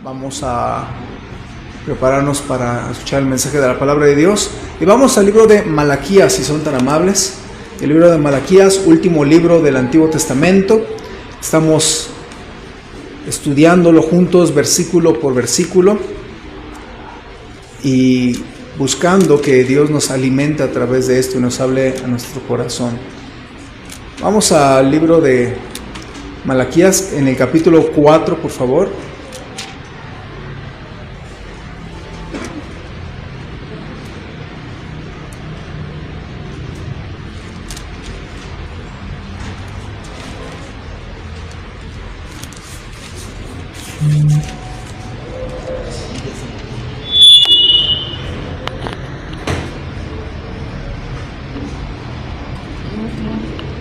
Vamos a prepararnos para escuchar el mensaje de la palabra de Dios. Y vamos al libro de Malaquías, si son tan amables. El libro de Malaquías, último libro del Antiguo Testamento. Estamos estudiándolo juntos, versículo por versículo, y buscando que Dios nos alimente a través de esto y nos hable a nuestro corazón. Vamos al libro de Malaquías, en el capítulo 4, por favor.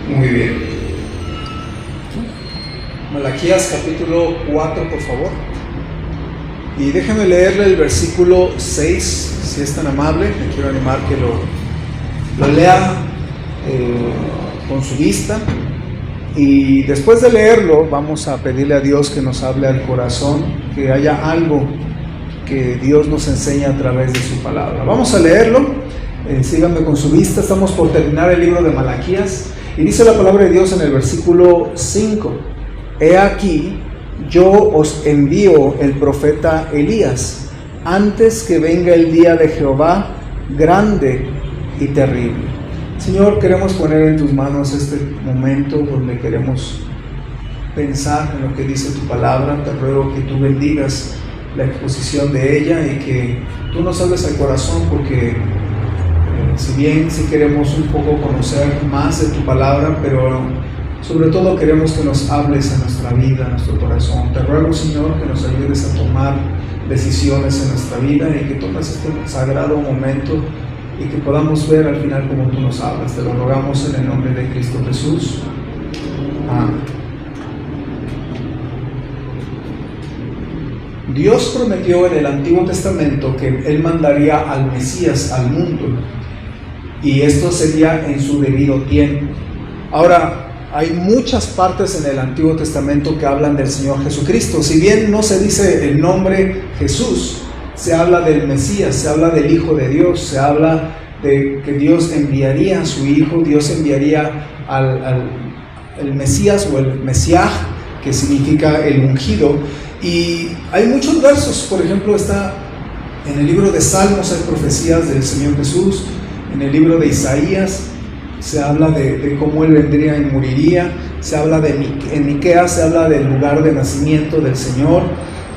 Muy bien. Malaquías capítulo 4, por favor. Y déjeme leerle el versículo 6, si es tan amable. Me quiero animar que lo lea con su vista. Y después de leerlo, vamos a pedirle a Dios que nos hable al corazón, que haya algo que Dios nos enseña a través de su palabra. Vamos a leerlo. Síganme con su vista. Estamos por terminar el libro de Malaquías. Y dice la palabra de Dios en el versículo 5: He aquí, yo os envío el profeta Elías, antes que venga el día de Jehová, grande y terrible. Señor, queremos poner en tus manos este momento donde queremos pensar en lo que dice tu palabra. Te ruego que tú bendigas la exposición de ella y que tú nos hables al corazón, porque si bien sí queremos un poco conocer más de tu palabra, pero sobre todo queremos que nos hables a nuestra vida, a nuestro corazón. Te ruego, Señor, que nos ayudes a tomar decisiones en nuestra vida y que tomes este sagrado momento y que podamos ver al final como tú nos hablas. Te lo rogamos en el nombre de Cristo Jesús. Amén. Dios prometió en el Antiguo Testamento que Él mandaría al Mesías al mundo, y esto sería en su debido tiempo. Ahora, hay muchas partes en el Antiguo Testamento que hablan del Señor Jesucristo. Si bien no se dice el nombre Jesús, se habla del Mesías, se habla del Hijo de Dios, se habla de que Dios enviaría a su Hijo, Dios enviaría al Mesías o el Mesiaj, que significa el ungido. Y hay muchos versos. Por ejemplo, está en el libro de Salmos, hay profecías del Señor Jesús. En el libro de Isaías se habla de cómo Él vendría y moriría. Se habla en Miqueas se habla del lugar de nacimiento del Señor.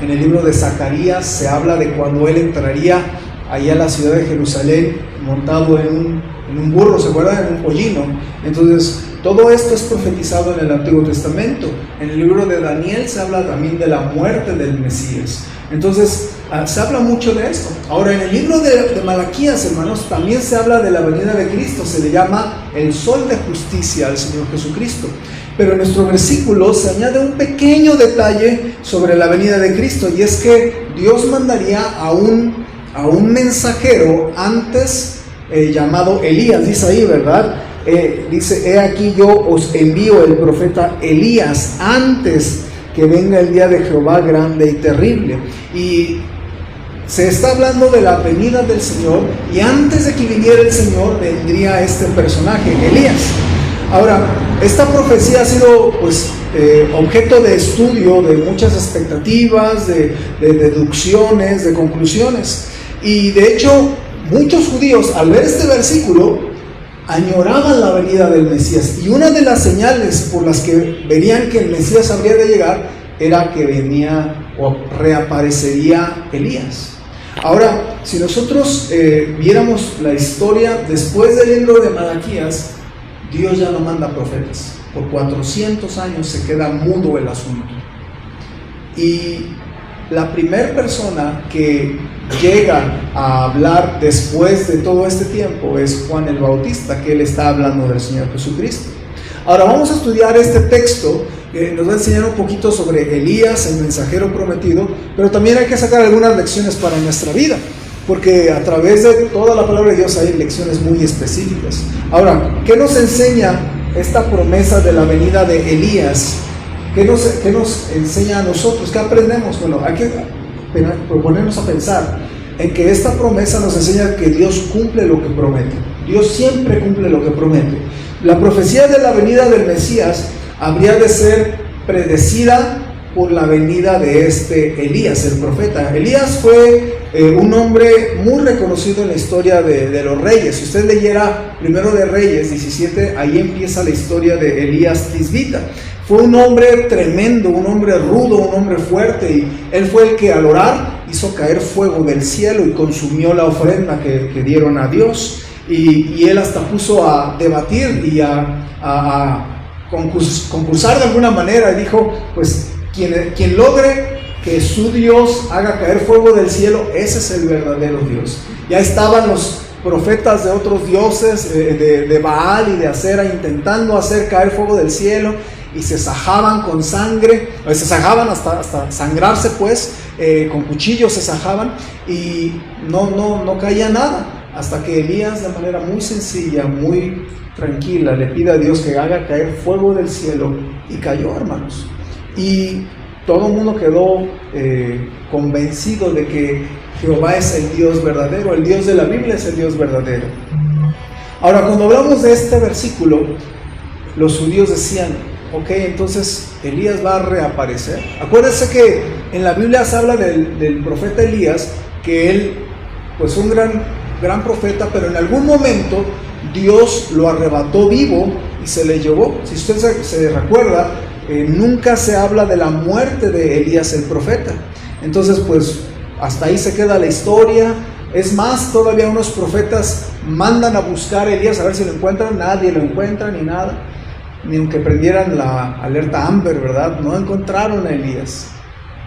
En el libro de Zacarías se habla de cuando Él entraría allá a la ciudad de Jerusalén montado en un burro, ¿se acuerdan? En un pollino. Entonces, todo esto es profetizado en el Antiguo Testamento. En el libro de Daniel se habla también de la muerte del Mesías. Entonces, se habla mucho de esto. Ahora, en el libro de Malaquías, hermanos, también se habla de la venida de Cristo. Se le llama el sol de justicia al Señor Jesucristo. Pero en nuestro versículo se añade un pequeño detalle sobre la venida de Cristo, y es que Dios mandaría a un mensajero antes llamado Elías. Dice ahí, ¿verdad? Dice: he aquí yo os envío el profeta Elías antes que venga el día de Jehová grande y terrible. Y se está hablando de la venida del Señor, y antes de que viniera el Señor vendría este personaje, Elías. Ahora, esta profecía ha sido objeto de estudio, de muchas expectativas, de deducciones, de conclusiones. Y de hecho, muchos judíos, al ver este versículo, añoraban la venida del Mesías, y una de las señales por las que verían que el Mesías habría de llegar era que venía o reaparecería Elías. Ahora, si nosotros viéramos la historia después del libro de Malaquías, Dios ya no manda profetas. Por 400 años se queda mudo el asunto. Y la primera persona que llega a hablar después de todo este tiempo es Juan el Bautista, que él está hablando del Señor Jesucristo. Ahora vamos a estudiar este texto que nos va a enseñar un poquito sobre Elías, el mensajero prometido, pero también hay que sacar algunas lecciones para nuestra vida, porque a través de toda la palabra de Dios hay lecciones muy específicas. Ahora, ¿qué nos enseña esta promesa de la venida de Elías? ¿Qué nos enseña a nosotros? ¿Qué aprendemos? Bueno, ponernos a pensar en que esta promesa nos enseña que Dios cumple lo que promete. Dios siempre cumple lo que promete. La profecía de la venida del Mesías habría de ser predecida por la venida de Elías, el profeta. Elías fue un hombre muy reconocido en la historia de los reyes. Si usted leyera Primero de Reyes 17, ahí empieza la historia de Elías Tisbita. Fue un hombre tremendo, un hombre rudo, un hombre fuerte, y él fue el que al orar hizo caer fuego del cielo y consumió la ofrenda que dieron a Dios. Y él hasta puso a debatir y a concursar de alguna manera, y dijo, pues quien logre que su Dios haga caer fuego del cielo, ese es el verdadero Dios. Ya estaban los profetas de otros dioses, de Baal y de Acera, intentando hacer caer fuego del cielo, y se sajaban con sangre, se sajaban hasta sangrarse, pues, con cuchillos se sajaban, y no caía nada, hasta que Elías, de manera muy sencilla, muy tranquila, le pide a Dios que haga caer fuego del cielo, y cayó, hermanos. Y todo el mundo quedó convencido de que Jehová es el Dios verdadero, el Dios de la Biblia es el Dios verdadero. Ahora, cuando hablamos de este versículo, los judíos decían, ok, entonces Elías va a reaparecer. Acuérdense que en la Biblia se habla del profeta Elías, que él, pues, un gran profeta, pero en algún momento Dios lo arrebató vivo y se le llevó. Si usted se recuerda, nunca se habla de la muerte de Elías el profeta. Entonces, pues, hasta ahí se queda la historia. Es más, todavía unos profetas mandan a buscar a Elías a ver si lo encuentran. Nadie lo encuentra, ni nada, ni aunque prendieran la alerta Amber, ¿verdad? No encontraron a Elías.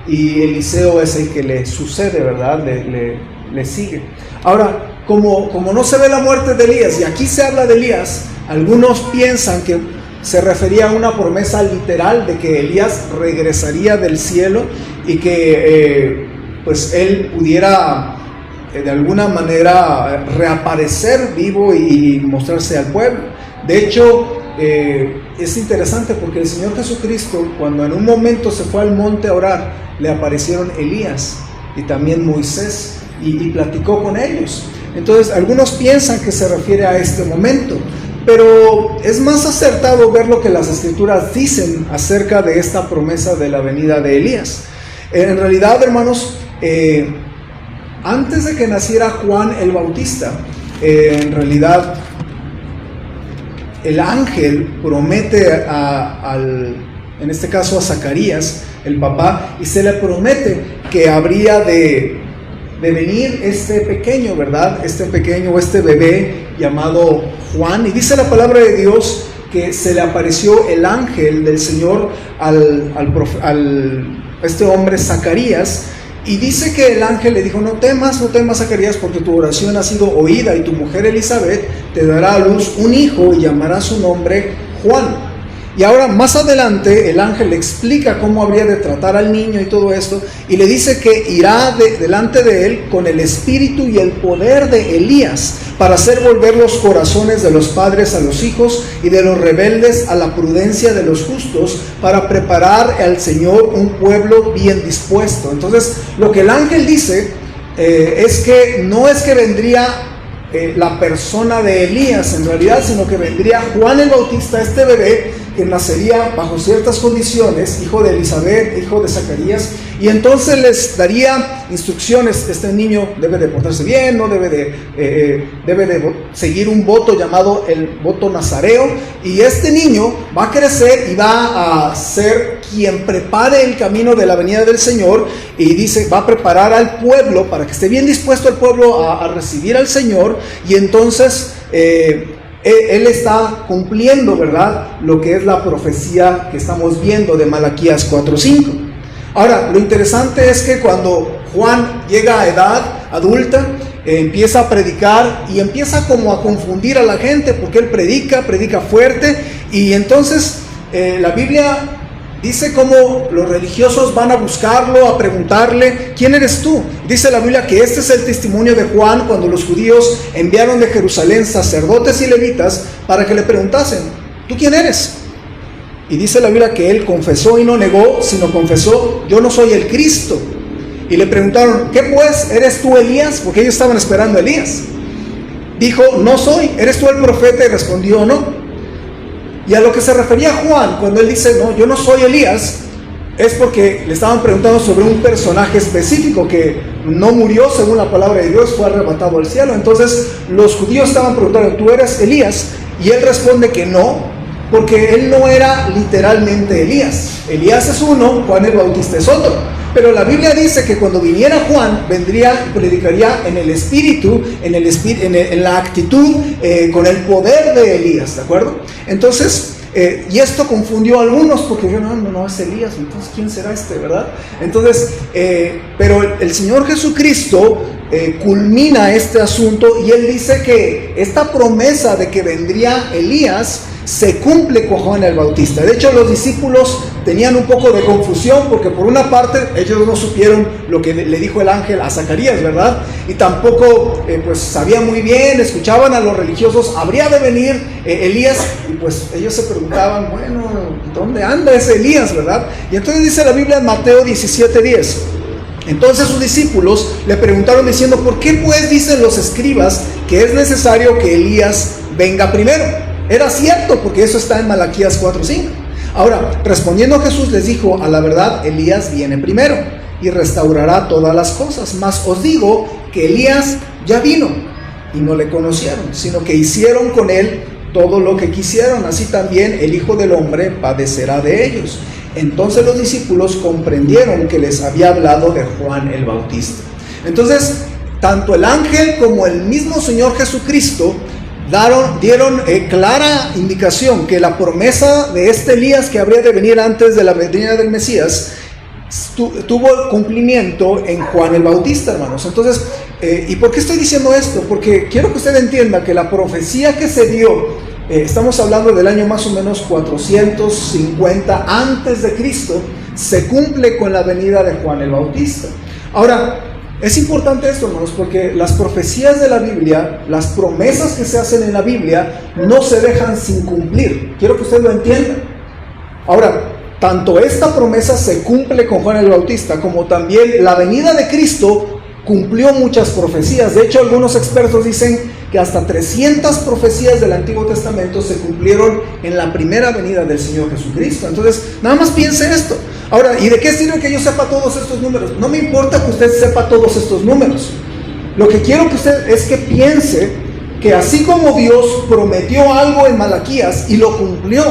Y Eliseo es el que le sucede, ¿verdad? Le sigue. Ahora, como no se ve la muerte de Elías, y aquí se habla de Elías, algunos piensan que se refería a una promesa literal de que Elías regresaría del cielo y que pues él pudiera de alguna manera reaparecer vivo y mostrarse al pueblo. De hecho, es interesante porque el Señor Jesucristo, cuando en un momento se fue al monte a orar, le aparecieron Elías y también Moisés, y platicó con ellos. Entonces, algunos piensan que se refiere a este momento, pero es más acertado ver lo que las Escrituras dicen acerca de esta promesa de la venida de Elías. En realidad, hermanos, antes de que naciera Juan el Bautista, en realidad el ángel promete en este caso a Zacarías, el papá, y se le promete que habría de venir este pequeño, ¿verdad? Este bebé llamado Juan. Y dice la palabra de Dios que se le apareció el ángel del Señor este hombre Zacarías, y dice que el ángel le dijo, no temas Zacarías, porque tu oración ha sido oída, y tu mujer Elizabeth te dará a luz un hijo y llamará su nombre Juan. Y ahora más adelante el ángel le explica cómo habría de tratar al niño y todo esto, y le dice que irá delante de él con el espíritu y el poder de Elías, para hacer volver los corazones de los padres a los hijos y de los rebeldes a la prudencia de los justos, para preparar al Señor un pueblo bien dispuesto. Entonces, lo que el ángel dice es que no es que vendría la persona de Elías en realidad, sino que vendría Juan el Bautista, este bebé que nacería bajo ciertas condiciones, hijo de Elizabeth, hijo de Zacarías, y entonces les daría instrucciones. Este niño debe de portarse bien, no debe de seguir un voto llamado el voto nazareo, y este niño va a crecer y va a ser quien prepare el camino de la venida del Señor, y dice, va a preparar al pueblo para que esté bien dispuesto el pueblo a recibir al Señor, y entonces él está cumpliendo, ¿verdad?, lo que es la profecía que estamos viendo de Malaquías 4:5. Ahora, lo interesante es que cuando Juan llega a edad adulta, empieza a predicar y empieza como a confundir a la gente, porque él predica fuerte, y entonces la Biblia dice cómo los religiosos van a buscarlo, a preguntarle, ¿quién eres tú? Dice la Biblia que este es el testimonio de Juan cuando los judíos enviaron de Jerusalén sacerdotes y levitas para que le preguntasen, ¿tú quién eres? Y dice la Biblia que él confesó y no negó, sino confesó, yo no soy el Cristo. y le preguntaron, ¿qué pues? ¿Eres tú Elías? Porque ellos estaban esperando a Elías. Dijo, no soy. ¿Eres tú el profeta? Y respondió, no. Y a lo que se refería Juan cuando él dice, no, yo no soy Elías, es porque le estaban preguntando sobre un personaje específico que no murió según la palabra de Dios, fue arrebatado al cielo. Entonces los judíos estaban preguntando, ¿tú eres Elías? Y él responde que no, porque él no era literalmente Elías. Elías es uno, Juan el Bautista es otro. Pero la Biblia dice que cuando viniera Juan, vendría y predicaría en el espíritu, en la actitud, con el poder de Elías, ¿de acuerdo? Entonces, y esto confundió a algunos, porque yo no es Elías, entonces ¿quién será este, verdad? Entonces, pero el Señor Jesucristo culmina este asunto y él dice que esta promesa de que vendría Elías se cumple con Juan el Bautista. De hecho, los discípulos tenían un poco de confusión porque por una parte ellos no supieron lo que le dijo el ángel a Zacarías, ¿verdad? Y tampoco pues sabían muy bien, escuchaban a los religiosos, habría de venir Elías, y pues ellos se preguntaban, bueno, ¿dónde anda ese Elías, verdad? Y entonces dice la Biblia en Mateo 17:10. Entonces sus discípulos le preguntaron diciendo, ¿por qué pues dicen los escribas que es necesario que Elías venga primero? Era cierto, porque eso está en Malaquías 4:5. Ahora, respondiendo Jesús les dijo, a la verdad, Elías viene primero y restaurará todas las cosas. Mas os digo que Elías ya vino y no le conocieron, sino que hicieron con él todo lo que quisieron. Así también el Hijo del Hombre padecerá de ellos. Entonces los discípulos comprendieron que les había hablado de Juan el Bautista. Entonces, tanto el ángel como el mismo Señor Jesucristo dieron clara indicación que la promesa de este Elías que habría de venir antes de la venida del Mesías tuvo cumplimiento en Juan el Bautista, hermanos. Entonces, ¿y por qué estoy diciendo esto? Porque quiero que usted entienda que la profecía que se dio, estamos hablando del año más o menos 450 antes de Cristo, se cumple con la venida de Juan el Bautista. Ahora, es importante esto, hermanos, porque las profecías de la Biblia, las promesas que se hacen en la Biblia, no se dejan sin cumplir. Quiero que usted lo entienda. Ahora, tanto esta promesa se cumple con Juan el Bautista, como también la venida de Cristo cumplió muchas profecías. De hecho, algunos expertos dicen que hasta 300 profecías del Antiguo Testamento se cumplieron en la primera venida del Señor Jesucristo. Entonces, nada más piense esto. Ahora, ¿y de qué sirve que yo sepa todos estos números? No me importa que usted sepa todos estos números. Lo que quiero que usted es que piense que así como Dios prometió algo en Malaquías y lo cumplió,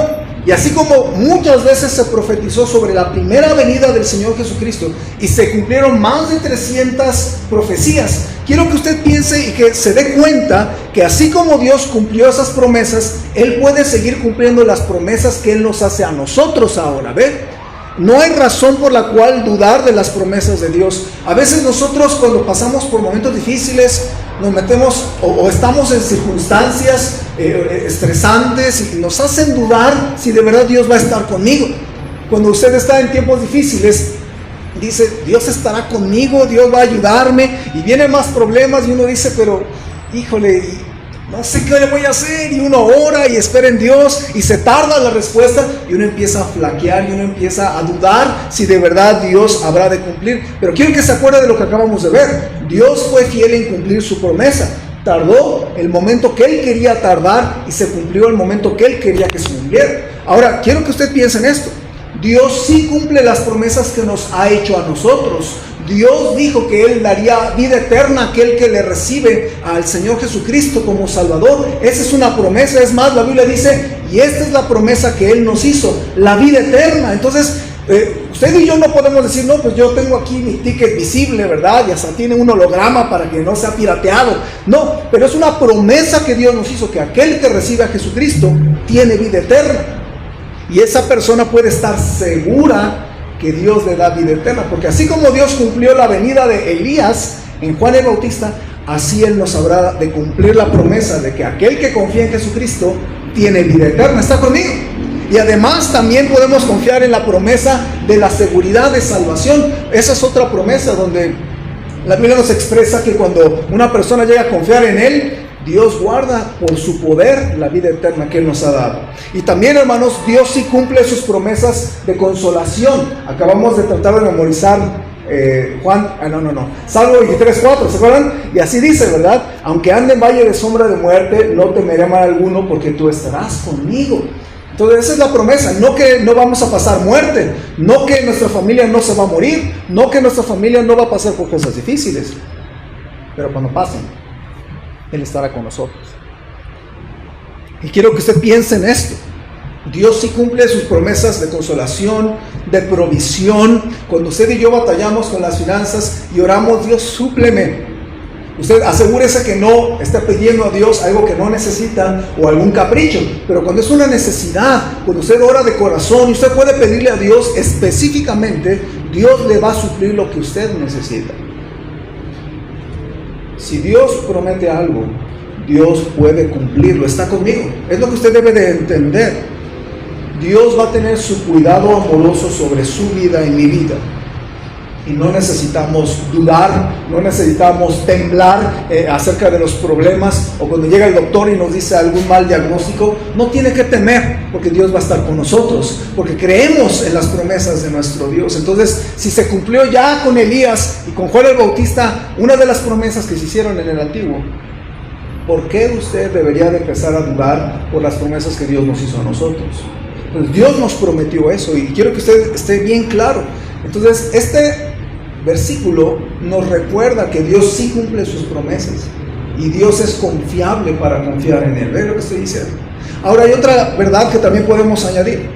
y así como muchas veces se profetizó sobre la primera venida del Señor Jesucristo y se cumplieron más de 300 profecías, quiero que usted piense y que se dé cuenta que así como Dios cumplió esas promesas, Él puede seguir cumpliendo las promesas que Él nos hace a nosotros ahora. ¿Ve? No hay razón por la cual dudar de las promesas de Dios. A veces nosotros, cuando pasamos por momentos difíciles, nos metemos o estamos en circunstancias estresantes y nos hacen dudar si de verdad Dios va a estar conmigo. Cuando usted está en tiempos difíciles, dice, Dios estará conmigo, Dios va a ayudarme, y vienen más problemas y uno dice, pero híjole, no sé qué le voy a hacer, y uno ora y espera en Dios y se tarda la respuesta y uno empieza a flaquear y uno empieza a dudar si de verdad Dios habrá de cumplir. Pero quiero que se acuerde de lo que acabamos de ver. Dios fue fiel en cumplir su promesa. Tardó el momento que Él quería tardar y se cumplió el momento que Él quería que se cumpliera. Ahora, quiero que usted piense en esto. Dios sí cumple las promesas que nos ha hecho a nosotros. Dios dijo que Él daría vida eterna a aquel que le recibe al Señor Jesucristo como Salvador. Esa es una promesa. Es más, la Biblia dice, y esta es la promesa que Él nos hizo, la vida eterna. Entonces, usted y yo no podemos decir, no, pues yo tengo aquí mi ticket visible, ¿verdad? Y hasta tiene un holograma para que no sea pirateado. No, pero es una promesa que Dios nos hizo, que aquel que recibe a Jesucristo tiene vida eterna. Y esa persona puede estar segura que Dios le da vida eterna, porque así como Dios cumplió la venida de Elías en Juan el Bautista, así Él nos habrá de cumplir la promesa de que aquel que confía en Jesucristo tiene vida eterna. ¿Está conmigo? Y además también podemos confiar en la promesa de la seguridad de salvación. Esa es otra promesa donde la Biblia nos expresa que cuando una persona llega a confiar en Él, Dios guarda por su poder la vida eterna que Él nos ha dado. Y también, hermanos, Dios sí cumple sus promesas de consolación. Acabamos de tratar de memorizar Salmo 23:4, ¿se acuerdan? Y así dice, ¿verdad? Aunque ande en valle de sombra de muerte, no temeré mal alguno, porque tú estarás conmigo. Entonces esa es la promesa, no que no vamos a pasar muerte, no que nuestra familia no se va a morir, no que nuestra familia no va a pasar por cosas difíciles, pero cuando pasen, Él estará con nosotros. Y quiero que usted piense en esto. Dios sí cumple sus promesas de consolación, de provisión. Cuando usted y yo batallamos con las finanzas y oramos, Dios, súpleme. Usted asegúrese que no está pidiendo a Dios algo que no necesita o algún capricho. Pero cuando es una necesidad, cuando usted ora de corazón y usted puede pedirle a Dios específicamente, Dios le va a suplir lo que usted necesita. Si Dios promete algo, Dios puede cumplirlo. Está conmigo. Es lo que usted debe de entender. Dios va a tener su cuidado amoroso sobre su vida y mi vida. Y no necesitamos dudar, no necesitamos temblar acerca de los problemas, o cuando llega el doctor y nos dice algún mal diagnóstico, no tiene que temer, porque Dios va a estar con nosotros, porque creemos en las promesas de nuestro Dios. Entonces, si se cumplió ya con Elías y con Juan el Bautista una de las promesas que se hicieron en el Antiguo, ¿por qué usted debería de empezar a dudar por las promesas que Dios nos hizo a nosotros? Pues Dios nos prometió eso, y quiero que usted esté bien claro. Entonces, este versículo nos recuerda que Dios sí cumple sus promesas y Dios es confiable para confiar en Él. ¿Ve lo que estoy diciendo? Ahora hay otra verdad que también podemos añadir,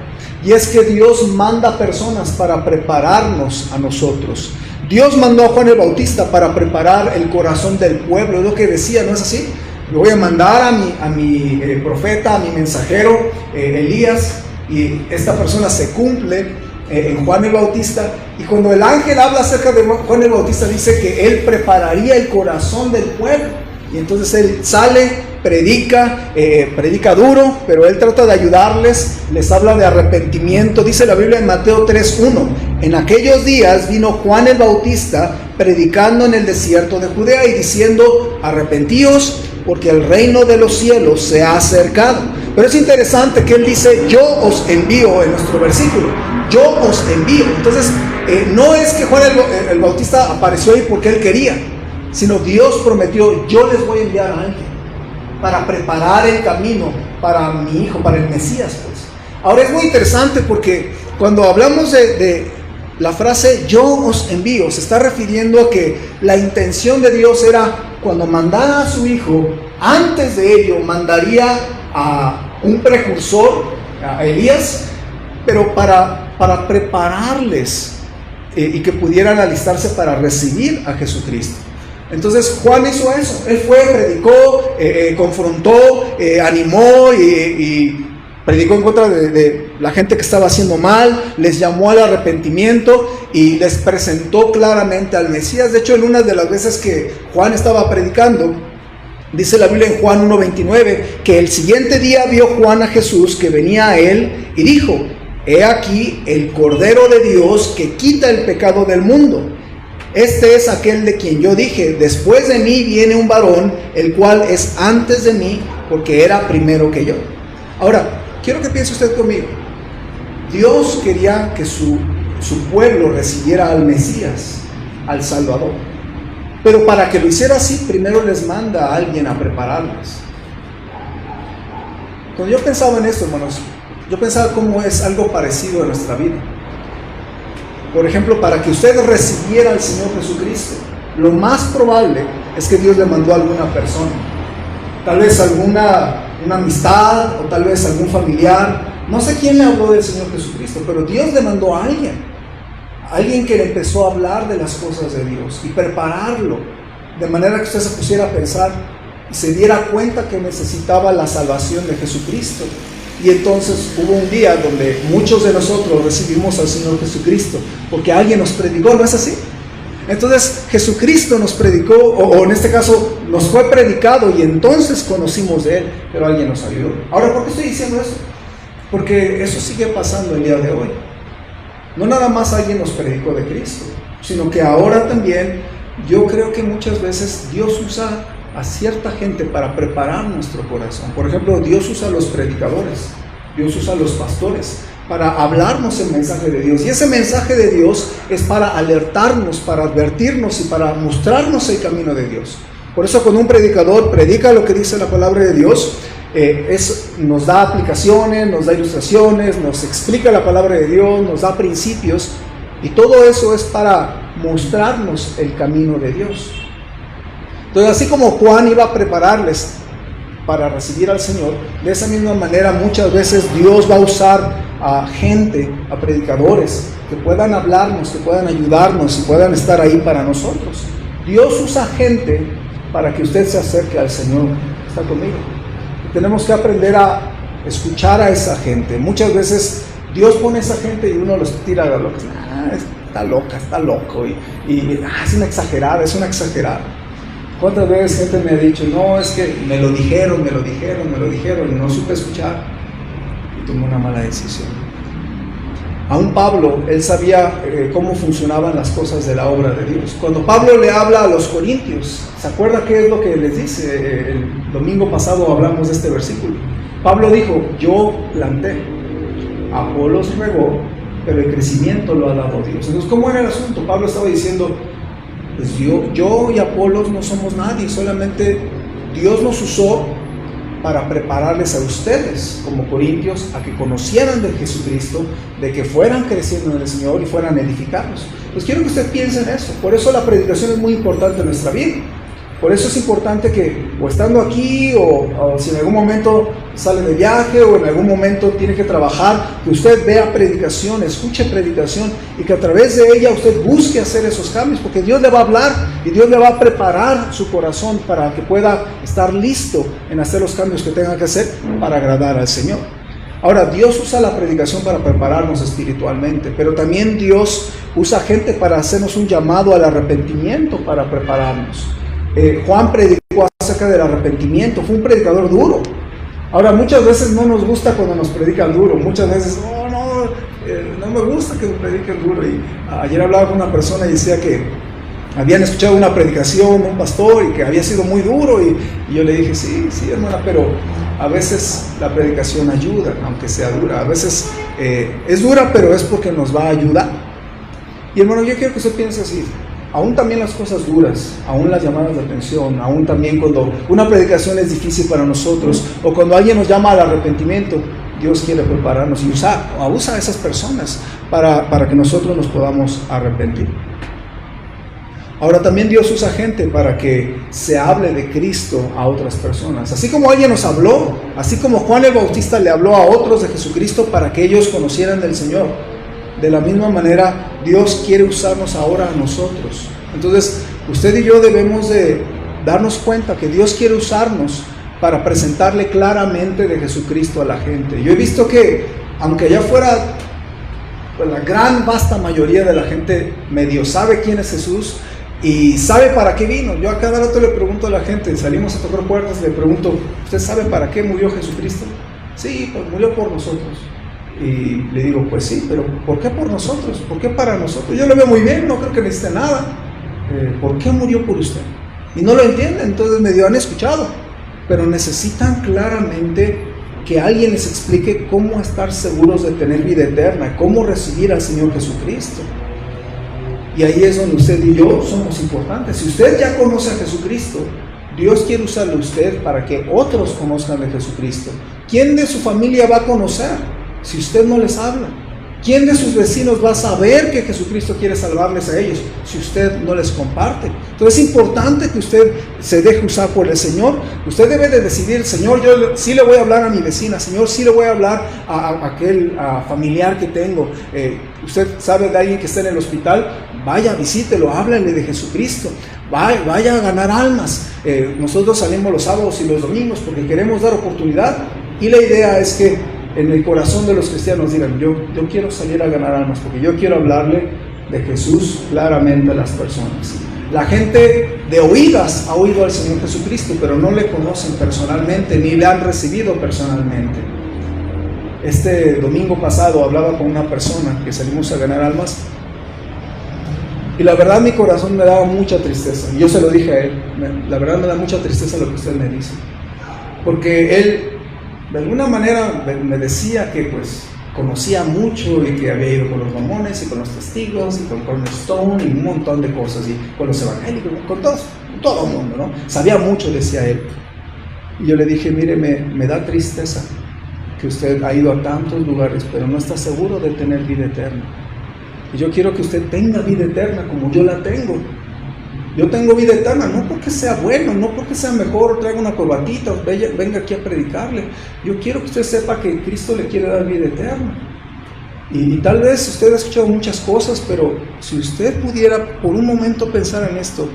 y es que Dios manda personas para prepararnos a nosotros. Dios mandó a Juan el Bautista para preparar el corazón del pueblo. Es lo que decía, ¿no es así? Le voy a mandar a mi profeta, a mi mensajero Elías, y esta persona se cumple en Juan el Bautista. Y cuando el ángel habla acerca de Juan el Bautista, dice que él prepararía el corazón del pueblo. Y entonces él sale, predica duro, pero él trata de ayudarles, les habla de arrepentimiento. Dice la Biblia en Mateo 3:1: en aquellos días vino Juan el Bautista predicando en el desierto de Judea y diciendo: arrepentíos, porque el reino de los cielos se ha acercado. Pero es interesante que él dice: yo os envío, en nuestro versículo, yo os envío. Entonces no es que Juan el Bautista apareció ahí porque él quería, sino Dios prometió: yo les voy a enviar a alguien para preparar el camino para mi hijo, para el Mesías, pues. Ahora es muy interesante porque cuando hablamos de la frase yo os envío, se está refiriendo a que la intención de Dios era, cuando mandara a su hijo, antes de ello mandaría a un precursor, a Elías, pero para prepararles y que pudieran alistarse para recibir a Jesucristo. Entonces Juan hizo eso. Él fue, predicó, confrontó, animó y predicó en contra de la gente que estaba haciendo mal, les llamó al arrepentimiento y les presentó claramente al Mesías. De hecho, en una de las veces que Juan estaba predicando, dice la Biblia en Juan 1:29, que el siguiente día vio Juan a Jesús que venía a él y dijo: he aquí el Cordero de Dios que quita el pecado del mundo. Este es aquel de quien yo dije: después de mí viene un varón, el cual es antes de mí, porque era primero que yo. Ahora, quiero que piense usted conmigo. Dios quería que su pueblo recibiera al Mesías, al Salvador. Pero para que lo hiciera así, primero les manda a alguien a prepararlos. Cuando yo pensaba en esto, hermanos, yo pensaba cómo es algo parecido a nuestra vida. Por ejemplo, para que usted recibiera al Señor Jesucristo, lo más probable es que Dios le mandó a alguna persona. Tal vez una amistad, o tal vez algún familiar. No sé quién le habló del Señor Jesucristo, pero Dios le mandó a alguien que le empezó a hablar de las cosas de Dios y prepararlo, de manera que usted se pusiera a pensar y se diera cuenta que necesitaba la salvación de Jesucristo. Y entonces hubo un día donde muchos de nosotros recibimos al Señor Jesucristo porque alguien nos predicó, ¿no es así? Entonces Jesucristo nos predicó, o en este caso nos fue predicado, y entonces conocimos de Él, pero alguien nos ayudó. Ahora, ¿por qué estoy diciendo eso? Porque eso sigue pasando el día de hoy. No nada más alguien nos predicó de Cristo, sino que ahora también yo creo que muchas veces Dios usa a cierta gente para preparar nuestro corazón. Por ejemplo, Dios usa a los predicadores, Dios usa a los pastores para hablarnos el mensaje de Dios. Y ese mensaje de Dios es para alertarnos, para advertirnos y para mostrarnos el camino de Dios. Por eso cuando un predicador predica lo que dice la palabra de Dios, nos da aplicaciones, nos da ilustraciones, nos explica la palabra de Dios, nos da principios, y todo eso es para mostrarnos el camino de Dios. Entonces, así como Juan iba a prepararles para recibir al Señor, de esa misma manera muchas veces Dios va a usar a gente, a predicadores, que puedan hablarnos, que puedan ayudarnos y puedan estar ahí para nosotros. Dios usa gente para que usted se acerque al Señor. ¿Está conmigo? Tenemos que aprender a escuchar a esa gente. Muchas veces Dios pone a esa gente y uno los tira a la loca. Está loca, está loco. Es una exagerada, es una exagerada. ¿Cuántas veces gente me ha dicho, no, es que me lo dijeron, y no supe escuchar y tomé una mala decisión? Aún Pablo, él sabía cómo funcionaban las cosas de la obra de Dios. Cuando Pablo le habla a los corintios, ¿se acuerda qué es lo que les dice? El domingo pasado hablamos de este versículo. Pablo dijo, yo planté, Apolos regó, pero el crecimiento lo ha dado Dios. Entonces, ¿cómo era el asunto? Pablo estaba diciendo, pues yo y Apolos no somos nadie, solamente Dios nos usó para prepararles a ustedes como corintios a que conocieran de Jesucristo, de que fueran creciendo en el Señor y fueran edificados. Pues quiero que usted piense en eso. Por eso la predicación es muy importante en nuestra vida. Por eso es importante que, o estando aquí, o si en algún momento sale de viaje, o en algún momento tiene que trabajar, que usted vea predicación, escuche predicación, y que a través de ella usted busque hacer esos cambios, porque Dios le va a hablar y Dios le va a preparar su corazón para que pueda estar listo en hacer los cambios que tenga que hacer para agradar al Señor. Ahora, Dios usa la predicación para prepararnos espiritualmente, pero también Dios usa gente para hacernos un llamado al arrepentimiento, para prepararnos. Juan predicó acerca del arrepentimiento, fue un predicador duro. Ahora, muchas veces no nos gusta cuando nos predican duro, muchas veces, no me gusta que me prediquen duro. Y ayer hablaba con una persona y decía que habían escuchado una predicación de un pastor y que había sido muy duro, y yo le dije, sí, hermana, pero a veces la predicación ayuda, aunque sea dura. A veces es dura, pero es porque nos va a ayudar. Y hermano, yo quiero que usted piense así. Aún también las cosas duras, aún las llamadas de atención, aún también cuando una predicación es difícil para nosotros, o cuando alguien nos llama al arrepentimiento, Dios quiere prepararnos y usa a esas personas para que nosotros nos podamos arrepentir. Ahora, también Dios usa gente para que se hable de Cristo a otras personas. Así como alguien nos habló, así como Juan el Bautista le habló a otros de Jesucristo para que ellos conocieran del Señor, de la misma manera Dios quiere usarnos ahora a nosotros. Entonces, usted y yo debemos de darnos cuenta que Dios quiere usarnos para presentarle claramente de Jesucristo a la gente. Yo he visto que, aunque allá afuera, pues la gran vasta mayoría de la gente medio sabe quién es Jesús y sabe para qué vino. Yo a cada rato le pregunto a la gente, salimos a tocar puertas, le pregunto, ¿usted sabe para qué murió Jesucristo? Sí, pues murió por nosotros. Y le digo, pues sí, pero ¿por qué por nosotros? ¿Por qué para nosotros? Yo lo veo muy bien, no creo que necesite nada. ¿Por qué murió por usted? Y no lo entienden, entonces medio han escuchado, pero necesitan claramente que alguien les explique cómo estar seguros de tener vida eterna, cómo recibir al Señor Jesucristo. Y ahí es donde usted y yo somos importantes. Si usted ya conoce a Jesucristo, Dios quiere usarlo a usted para que otros conozcan de Jesucristo. ¿Quién de su familia va a conocer si usted no les habla? ¿Quién de sus vecinos va a saber que Jesucristo quiere salvarles a ellos si usted no les comparte? Entonces es importante que usted se deje usar por el Señor. Usted debe de decidir, Señor, yo sí le voy a hablar a mi vecina, Señor, sí le voy a hablar a aquel familiar que tengo. Usted sabe de alguien que está en el hospital, vaya, visítelo, háblale de Jesucristo, vaya a ganar almas. Nosotros salimos los sábados y los domingos porque queremos dar oportunidad, y la idea es que en el corazón de los cristianos digan, yo quiero salir a ganar almas porque yo quiero hablarle de Jesús claramente a las personas. La gente de oídas ha oído al Señor Jesucristo, pero no le conocen personalmente ni le han recibido personalmente. Este domingo pasado hablaba con una persona que salimos a ganar almas, y la verdad mi corazón me daba mucha tristeza, y yo se lo dije a él, la verdad me da mucha tristeza lo que usted me dice, porque él de alguna manera me decía que pues conocía mucho y que había ido con los mormones y con los testigos y con Cornerstone y un montón de cosas, y con los evangélicos, con todo el mundo, ¿no? Sabía mucho, decía él. Y yo le dije, mire, me da tristeza que usted ha ido a tantos lugares, pero no está seguro de tener vida eterna. Y yo quiero que usted tenga vida eterna como yo la tengo. Yo tengo vida eterna, no porque sea bueno, no porque sea mejor, traiga una corbatita, venga aquí a predicarle. Yo quiero que usted sepa que Cristo le quiere dar vida eterna. Y tal vez usted ha escuchado muchas cosas, pero si usted pudiera por un momento pensar en esto,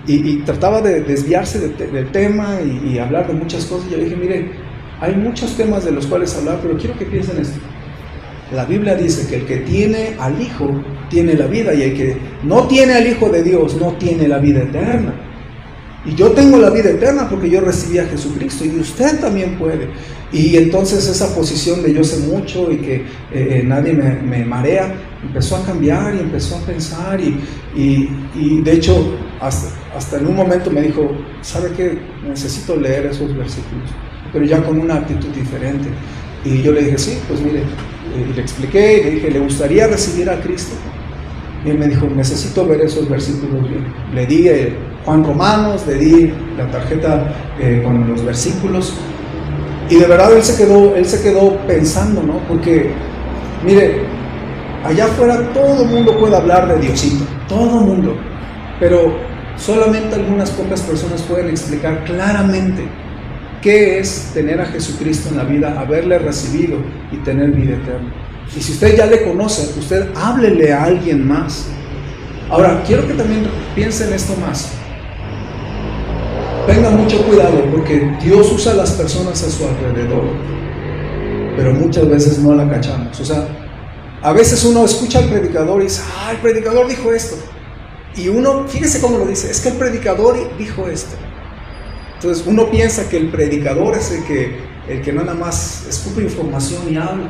y trataba de desviarse del tema y hablar de muchas cosas, yo le dije, mire, hay muchos temas de los cuales hablar, pero quiero que piensen esto. La Biblia dice que el que tiene al Hijo tiene la vida, y el que no tiene al Hijo de Dios no tiene la vida eterna. Y yo tengo la vida eterna porque yo recibí a Jesucristo, y usted también puede. Y entonces esa posición de yo sé mucho y que nadie me marea empezó a cambiar, y empezó a pensar, y de hecho hasta en un momento me dijo, ¿sabe qué? Necesito leer esos versículos, pero ya con una actitud diferente. Y yo le dije, sí, pues mire, y le expliqué, y le dije, ¿le gustaría recibir a Cristo? Y él me dijo, necesito ver esos versículos bien. Le di Juan Romanos, le di la tarjeta con los versículos, y de verdad él se quedó pensando, ¿no? Porque, mire, allá afuera todo el mundo puede hablar de Diosito, todo el mundo, pero solamente algunas pocas personas pueden explicar claramente qué es tener a Jesucristo en la vida, haberle recibido y tener vida eterna. Y si usted ya le conoce, usted háblele a alguien más. Ahora, quiero que también piensen esto más. Tengan mucho cuidado, porque Dios usa a las personas a su alrededor, pero muchas veces no la cachamos. O sea, a veces uno escucha al predicador y dice, el predicador dijo esto. Y uno, fíjese cómo lo dice, es que el predicador dijo esto. Entonces uno piensa que el predicador es el que nada más escupe información y habla.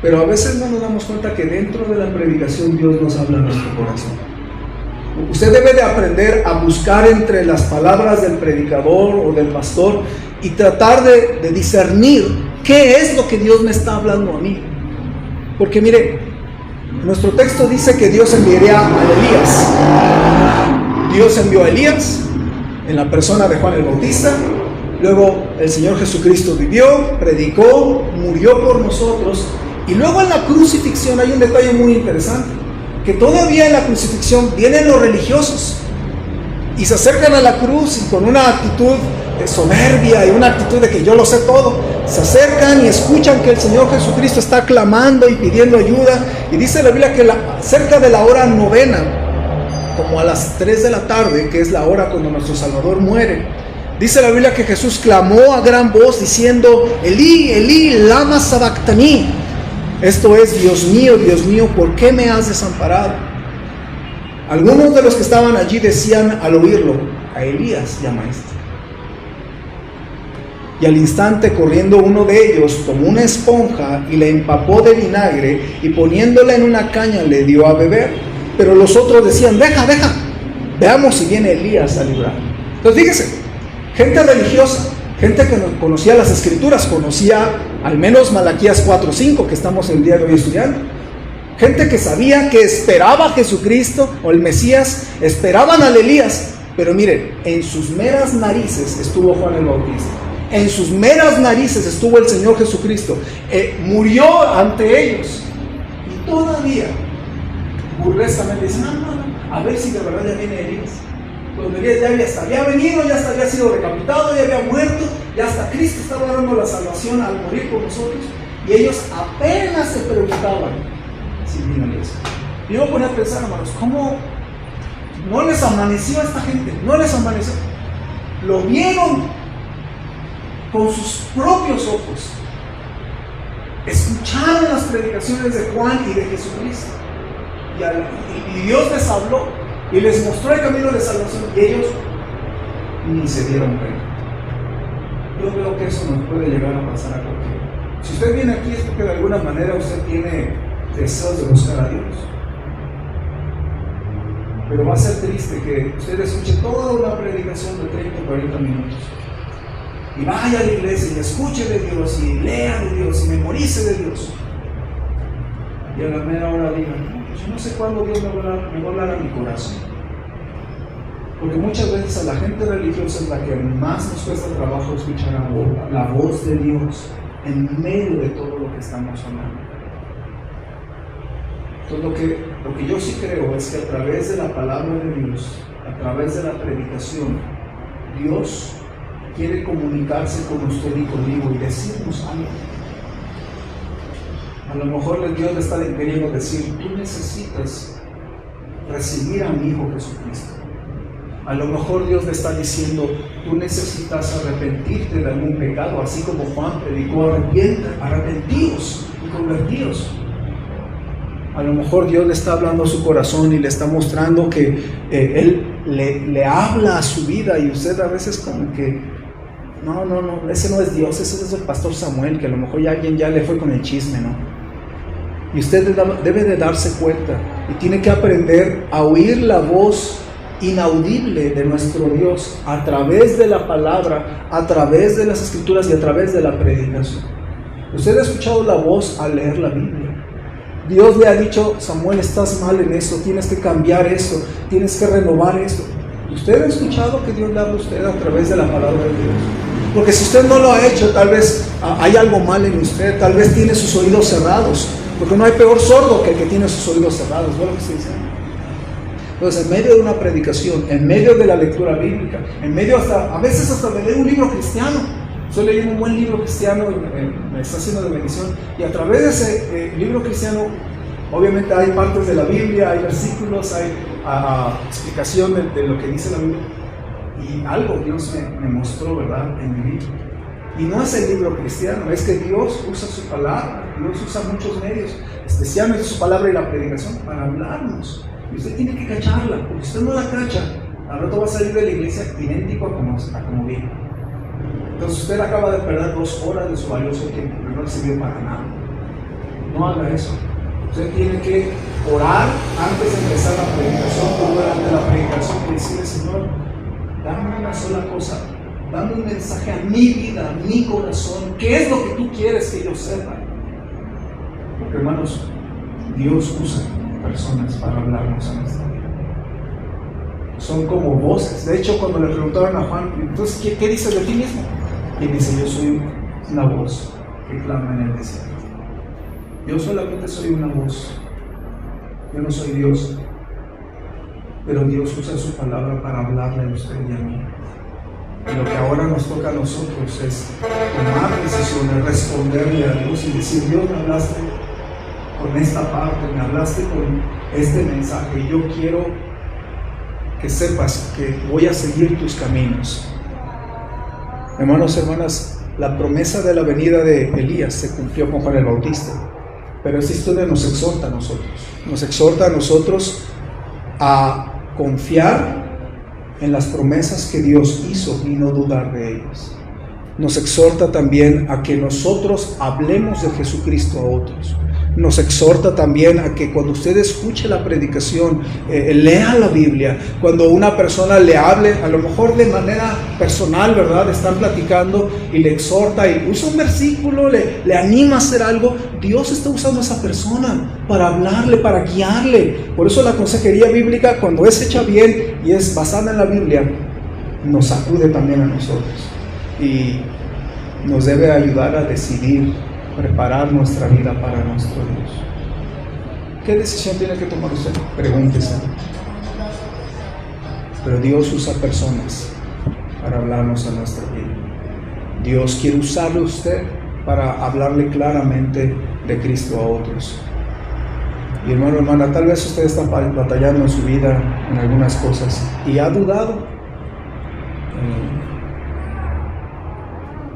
Pero a veces no nos damos cuenta que dentro de la predicación Dios nos habla en nuestro corazón. Usted debe de aprender a buscar entre las palabras del predicador o del pastor y tratar de discernir qué es lo que Dios me está hablando a mí. Porque mire, nuestro texto dice que Dios enviaría a Elías. Dios envió a Elías en la persona de Juan el Bautista. Luego el Señor Jesucristo vivió, predicó, murió por nosotros. Y luego en la crucifixión hay un detalle muy interesante, que todavía en la crucifixión vienen los religiosos y se acercan a la cruz, y con una actitud de soberbia y una actitud de que yo lo sé todo, se acercan y escuchan que el Señor Jesucristo está clamando y pidiendo ayuda. Y dice la Biblia que cerca de la hora novena, como a las 3 de la tarde, que es la hora cuando nuestro Salvador muere, dice la Biblia que Jesús clamó a gran voz diciendo, Elí, Elí, lama sabactani. Esto es, Dios mío, ¿por qué me has desamparado? Algunos de los que estaban allí decían al oírlo, a Elías llama esto. Y al instante, corriendo uno de ellos, tomó una esponja y la empapó de vinagre, y poniéndola en una caña le dio a beber. Pero los otros decían, deja, veamos si viene Elías a librar. Entonces fíjese, gente religiosa, gente que no conocía las Escrituras, conocía al menos Malaquías 4:5, que estamos el día de hoy estudiando. Gente que sabía, que esperaba a Jesucristo o el Mesías, esperaban al Elías. Pero miren, en sus meras narices estuvo Juan el Bautista. En sus meras narices estuvo el Señor Jesucristo. Murió ante ellos. Y todavía, burlescamente, dicen, no, a ver si de verdad ya viene Elías. Cuando Elías ya había venido, ya hasta había sido decapitado, ya había muerto, ya hasta Cristo estaba dando la salvación al morir por nosotros, y ellos apenas se preguntaban si vino Elías. Y yo me ponía a pensar, hermanos, ¿cómo no les amaneció a esta gente? No les amaneció. Lo vieron con sus propios ojos, escucharon las predicaciones de Juan y de Jesucristo, y Dios les habló y les mostró el camino de salvación, y ellos ni se dieron cuenta. Yo creo que eso nos puede llegar a pasar a cualquiera. Si usted viene aquí es porque de alguna manera usted tiene deseos de buscar a Dios, pero va a ser triste que usted escuche toda una predicación de 30 o 40 minutos y vaya a la iglesia y escuche de Dios y lea de Dios y memorice de Dios. Y a la mera hora digan, yo no sé cuándo Dios me va a hablar a mi corazón. Porque muchas veces a la gente religiosa es la que más nos cuesta trabajo escuchar la voz de Dios en medio de todo lo que estamos hablando. Entonces lo que yo sí creo es que a través de la palabra de Dios, a través de la predicación, Dios quiere comunicarse con usted y conmigo y decirnos algo. A lo mejor Dios le está queriendo decir, tú necesitas recibir a mi Hijo Jesucristo. A lo mejor Dios le está diciendo, tú necesitas arrepentirte de algún pecado, así como Juan predicó, arrepentíos y convertíos. A lo mejor Dios le está hablando a su corazón y le está mostrando que Él le habla a su vida, y usted a veces como que, no, ese no es Dios, ese es el pastor Samuel, que a lo mejor ya alguien ya le fue con el chisme, ¿no? Y usted debe de darse cuenta y tiene que aprender a oír la voz inaudible de nuestro Dios a través de la palabra, a través de las escrituras y a través de la predicación. Usted ha escuchado la voz al leer la Biblia. Dios le ha dicho, Samuel, estás mal en esto, tienes que cambiar esto, tienes que renovar esto. ¿Usted ha escuchado que Dios le habla a usted a través de la palabra de Dios? Porque si usted no lo ha hecho, tal vez hay algo mal en usted, tal vez tiene sus oídos cerrados, porque no hay peor sordo que el que tiene sus oídos cerrados. ¿Ve lo que estoy diciendo? Entonces, en medio de una predicación, en medio de la lectura bíblica, en medio a veces hasta de leer un libro cristiano. Estoy leyendo un buen libro cristiano, me está haciendo de bendición, y a través de ese libro cristiano, obviamente hay partes de la Biblia, hay versículos, hay explicación de lo que dice la Biblia, y algo Dios me mostró, ¿verdad?, en mi vida. Y no es el libro cristiano, es que Dios usa su palabra, Dios usa muchos medios, especialmente su palabra y la predicación, para hablarnos. Y usted tiene que cacharla, porque usted no la cacha, al rato va a salir de la iglesia idéntico a como vino. Entonces usted acaba de perder 2 horas de su valioso tiempo, que no le sirvió para nada. No haga eso. Usted tiene que orar antes de empezar la predicación, o durante la predicación, y decirle, Señor, dame una sola cosa, dame un mensaje a mi vida, a mi corazón. ¿Qué es lo que tú quieres que yo sepa? Porque, hermanos, Dios usa personas para hablarnos a nuestra vida. Son como voces. De hecho, cuando le preguntaron a Juan, entonces, ¿qué dices de ti mismo? Y dice, yo soy una voz que clama en el desierto. Yo solamente soy una voz. Yo no soy Dios. Pero Dios usa su palabra para hablarle a usted y a mí. Y lo que ahora nos toca a nosotros es tomar decisiones, responderle a Dios y decir, Dios, me hablaste con esta parte, me hablaste con este mensaje, y yo quiero que sepas que voy a seguir tus caminos. Hermanos, hermanas, la promesa de la venida de Elías se cumplió con Juan el Bautista, pero esta historia nos exhorta a nosotros a confiar en las promesas que Dios hizo y no dudar de ellas. Nos exhorta también a que nosotros hablemos de Jesucristo a otros. Nos exhorta también a que cuando usted escuche la predicación, lea la Biblia. Cuando una persona le hable, a lo mejor de manera personal, ¿verdad?, están platicando y le exhorta y usa un versículo, le anima a hacer algo. Dios está usando a esa persona para hablarle, para guiarle. Por eso la consejería bíblica, cuando es hecha bien y es basada en la Biblia, nos acude también a nosotros y nos debe ayudar a decidir, preparar nuestra vida para nuestro Dios. ¿Qué decisión tiene que tomar usted? Pregúntese. Pero Dios usa personas para hablarnos a nuestra vida. Dios quiere usarle a usted para hablarle claramente de Cristo a otros. Y hermano, hermana, tal vez usted está batallando en su vida en algunas cosas y ha dudado.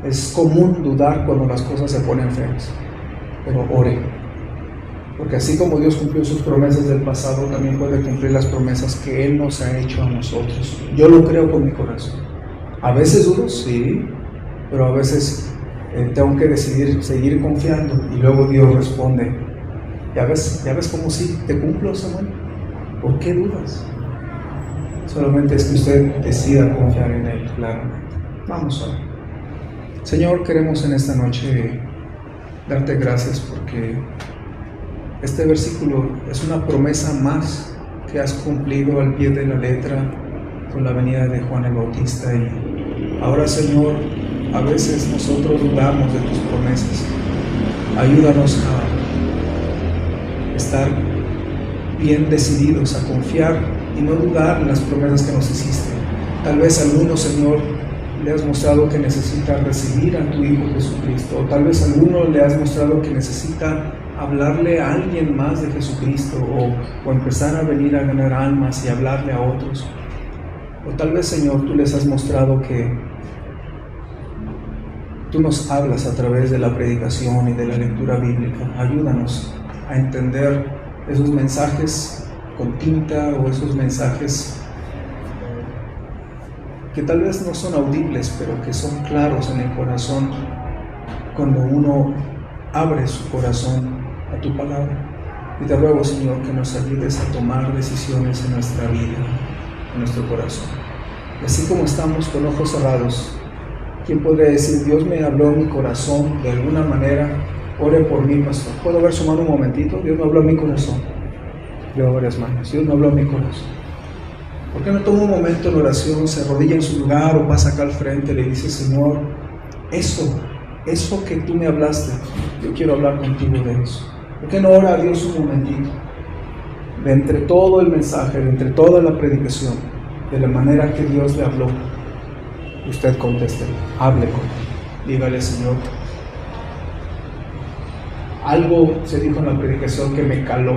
Es común dudar cuando las cosas se ponen feas, pero ore, porque así como Dios cumplió sus promesas del pasado, también puede cumplir las promesas que Él nos ha hecho a nosotros. Yo lo creo con mi corazón. A veces dudo, sí, pero a veces tengo que decidir seguir confiando, y luego Dios responde. Ya ves cómo sí te cumplo, Samuel. ¿Por qué dudas? Solamente es que usted decida confiar en Él, claramente. Vamos a ver. Señor, queremos en esta noche darte gracias porque este versículo es una promesa más que has cumplido al pie de la letra con la venida de Juan el Bautista. Y ahora, Señor, a veces nosotros dudamos de tus promesas. Ayúdanos a estar bien decididos, a confiar y no dudar en las promesas que nos hiciste. Tal vez alguno, Señor, le has mostrado que necesita recibir a tu Hijo Jesucristo, o tal vez alguno le has mostrado que necesita hablarle a alguien más de Jesucristo, o empezar a venir a ganar almas y hablarle a otros. O tal vez, Señor, tú les has mostrado que tú nos hablas a través de la predicación y de la lectura bíblica. Ayúdanos a entender esos mensajes con tinta o esos mensajes que tal vez no son audibles, pero que son claros en el corazón cuando uno abre su corazón a tu palabra. Y te ruego, Señor, que nos ayudes a tomar decisiones en nuestra vida, en nuestro corazón. Y así como estamos con ojos cerrados, ¿quién podría decir, Dios me habló en mi corazón de alguna manera? Ore por mí, pastor. ¿Puedo ver su mano un momentito? Dios me habló en mi corazón. Veo varias manos. Dios me habló en mi corazón. ¿Por qué no toma un momento en oración, se arrodilla en su lugar o pasa acá al frente y le dice, Señor, eso que tú me hablaste, yo quiero hablar contigo de eso? ¿Por qué no ora a Dios un momentito? De entre todo el mensaje, de entre toda la predicación, de la manera que Dios le habló, usted conteste, hable con él, dígale, Señor, algo se dijo en la predicación que me caló,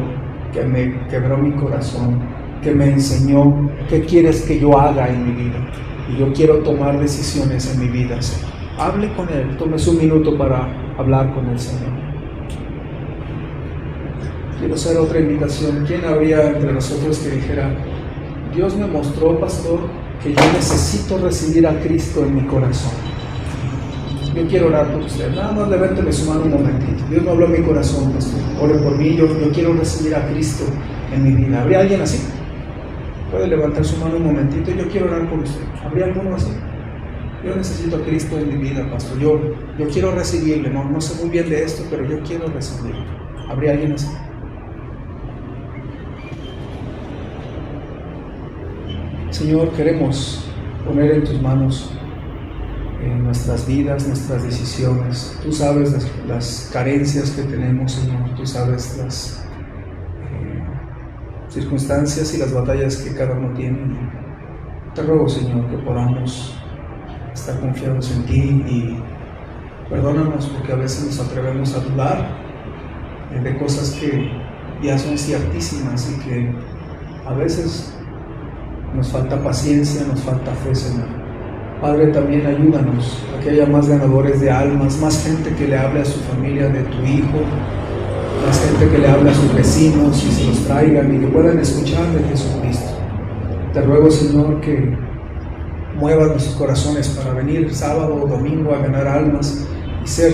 que me quebró mi corazón, que me enseñó qué quieres que yo haga en mi vida, y yo quiero tomar decisiones en mi vida, Señor. Hable con él, tómese un minuto para hablar con el Señor. Quiero hacer otra invitación. ¿Quién habría entre nosotros que dijera, Dios me mostró, pastor, que yo necesito recibir a Cristo en mi corazón? Yo quiero orar por usted. Nada más levánteme su mano un momentito. Dios me habló en mi corazón, pastor. Ore por mí, yo quiero recibir a Cristo en mi vida. ¿Habría alguien así? Puede levantar su mano un momentito. Yo quiero orar por usted. ¿Habría alguno así? Yo necesito a Cristo en mi vida, pastor. Yo quiero recibirle. No sé muy bien de esto, pero yo quiero recibirle. ¿Habría alguien así? Señor, queremos poner en tus manos nuestras vidas, nuestras decisiones. Tú sabes las carencias que tenemos, Señor. Tú sabes las circunstancias y las batallas que cada uno tiene. Te ruego, Señor, que podamos estar confiados en ti y perdónanos porque a veces nos atrevemos a dudar de cosas que ya son ciertísimas y que a veces nos falta paciencia, nos falta fe, Señor. Padre, también ayúdanos a que haya más ganadores de almas, más gente que le hable a su familia de tu Hijo, más gente que le hable a sus vecinos y se los traigan y que puedan escuchar de Jesucristo. Te ruego, Señor, que muevas nuestros corazones para venir sábado o domingo a ganar almas y ser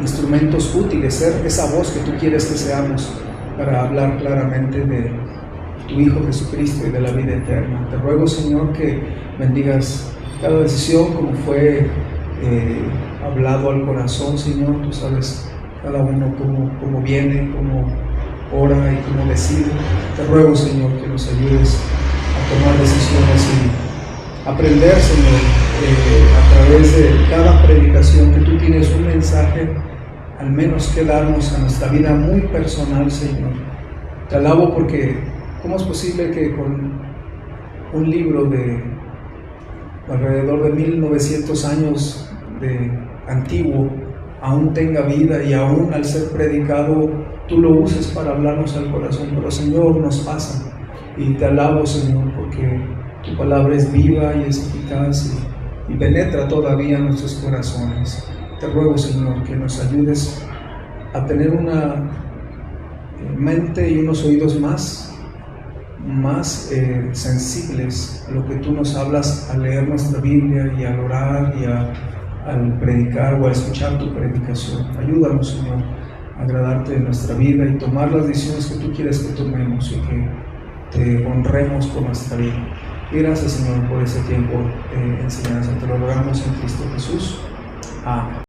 instrumentos útiles, ser esa voz que tú quieres que seamos para hablar claramente de tu Hijo Jesucristo y de la vida eterna. Te ruego, Señor, que bendigas cada decisión como fue hablado al corazón, Señor. Tú sabes cada uno cómo viene, cómo ora y cómo decide. Te ruego, Señor, que nos ayudes a tomar decisiones y aprender, Señor, a través de cada predicación que tú tienes un mensaje, al menos que darnos a nuestra vida muy personal, Señor. Te alabo porque ¿cómo es posible que con un libro de alrededor de 1900 años de antiguo aún tenga vida y aún al ser predicado tú lo uses para hablarnos al corazón? Pero, Señor, nos pasa y te alabo, Señor, porque tu palabra es viva y es eficaz y penetra todavía nuestros corazones. Te ruego, Señor, que nos ayudes a tener una mente y unos oídos más sensibles a lo que tú nos hablas al leer nuestra Biblia y al orar y al predicar o a escuchar tu predicación. Ayúdanos, Señor, a agradarte en nuestra vida y tomar las decisiones que tú quieres que tomemos y que te honremos con nuestra vida. Y gracias, Señor, por ese tiempo de enseñanza. Te lo rogamos en Cristo Jesús. Amén.